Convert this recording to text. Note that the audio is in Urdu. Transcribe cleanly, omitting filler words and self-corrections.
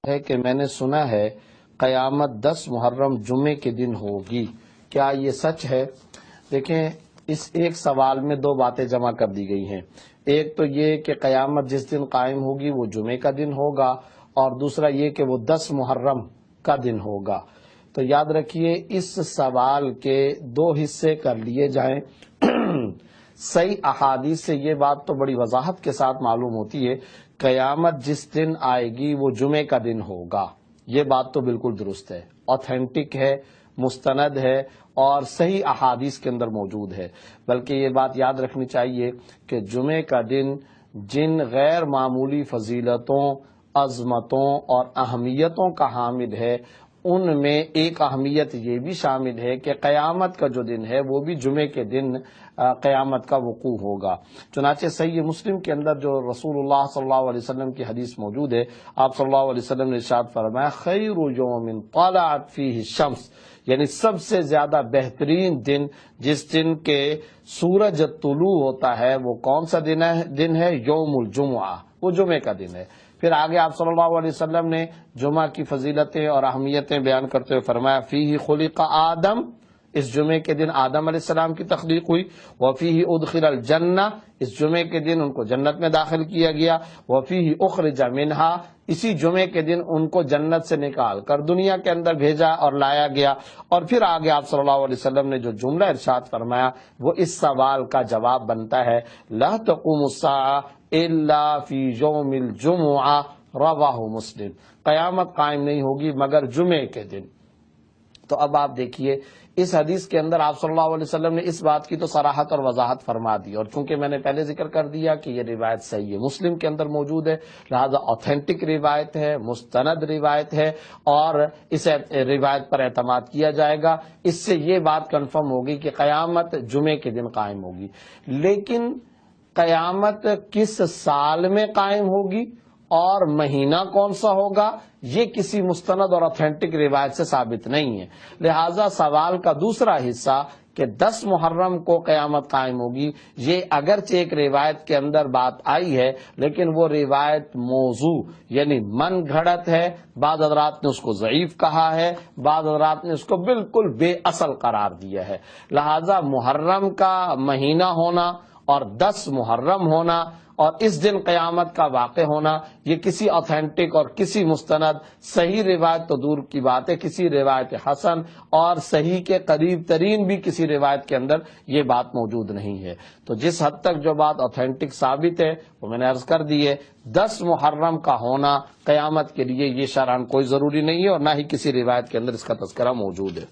ہے کہ میں نے سنا ہے قیامت 10 محرم جمعے کے دن ہوگی، کیا یہ سچ ہے؟ دیکھیں، اس ایک سوال میں دو باتیں جمع کر دی گئی ہیں۔ ایک تو یہ کہ قیامت جس دن قائم ہوگی وہ جمعے کا دن ہوگا، اور دوسرا یہ کہ وہ 10 محرم کا دن ہوگا۔ تو یاد رکھیے، اس سوال کے دو حصے کر لیے جائیں۔ صحیح احادیث سے یہ بات تو بڑی وضاحت کے ساتھ معلوم ہوتی ہے، قیامت جس دن آئے گی وہ جمعے کا دن ہوگا۔ یہ بات تو بالکل درست ہے، اوتھینٹک ہے، مستند ہے، اور صحیح احادیث کے اندر موجود ہے۔ بلکہ یہ بات یاد رکھنی چاہیے کہ جمعے کا دن جن غیر معمولی فضیلتوں، عظمتوں اور اہمیتوں کا حامل ہے، ان میں ایک اہمیت یہ بھی شامل ہے کہ قیامت کا جو دن ہے وہ بھی جمعے کے دن قیامت کا وقوع ہوگا۔ چنانچہ صحیح مسلم کے اندر جو رسول اللہ صلی اللہ علیہ وسلم کی حدیث موجود ہے، آپ صلی اللہ علیہ وسلم نے ارشاد فرمایا، خیر یوم طلعت فیہ الشمس، یعنی سب سے زیادہ بہترین دن جس دن کے سورج طلوع ہوتا ہے وہ کون سا دن ہے؟ یوم الجمعہ، وہ جمعے کا دن ہے۔ پھر آگے آپ صلی اللہ علیہ وسلم نے جمعہ کی فضیلتیں اور اہمیتیں بیان کرتے ہوئے فرمایا، فیہ خلق آدم، اس جمعے کے دن آدم علیہ السلام کی تخلیق ہوئی، وفیہ ادخل الجنہ، اس جمعے کے دن ان کو جنت میں داخل کیا گیا، وفیہ اخرج منہا، اسی جمعے کے دن ان کو جنت سے نکال کر دنیا کے اندر بھیجا اور لایا گیا۔ اور پھر آگے آپ صلی اللہ علیہ وسلم نے جو جملہ ارشاد فرمایا وہ اس سوال کا جواب بنتا ہے، لا تقوم الساعہ الا فی یوم الجمعہ، رواہ مسلم، قیامت قائم نہیں ہوگی مگر جمعے کے دن۔ تو اب آپ دیکھیے، اس حدیث کے اندر آپ صلی اللہ علیہ وسلم نے اس بات کی تو صراحت اور وضاحت فرما دی، اور چونکہ میں نے پہلے ذکر کر دیا کہ یہ روایت صحیح ہے مسلم کے اندر موجود ہے، لہذا اوتھینٹک روایت ہے، مستند روایت ہے، اور اس روایت پر اعتماد کیا جائے گا۔ اس سے یہ بات کنفرم ہوگی کہ قیامت جمعے کے دن قائم ہوگی۔ لیکن قیامت کس سال میں قائم ہوگی اور مہینہ کون سا ہوگا، یہ کسی مستند اور اوتھینٹک روایت سے ثابت نہیں ہے۔ لہذا سوال کا دوسرا حصہ کہ 10 محرم کو قیامت قائم ہوگی، یہ اگرچہ ایک روایت کے اندر بات آئی ہے لیکن وہ روایت موضوع یعنی من گھڑت ہے۔ بعض حضرات نے اس کو ضعیف کہا ہے، بعض حضرات نے اس کو بالکل بے اصل قرار دیا ہے۔ لہذا محرم کا مہینہ ہونا اور 10 محرم ہونا اور اس دن قیامت کا واقع ہونا، یہ کسی اوتھینٹک اور کسی مستند صحیح روایت تو دور کی بات ہے، کسی روایت حسن اور صحیح کے قریب ترین بھی کسی روایت کے اندر یہ بات موجود نہیں ہے۔ تو جس حد تک جو بات اوتھینٹک ثابت ہے وہ میں نے عرض کر دی ہے، 10 محرم کا ہونا قیامت کے لیے یہ شرعاً کوئی ضروری نہیں ہے، اور نہ ہی کسی روایت کے اندر اس کا تذکرہ موجود ہے۔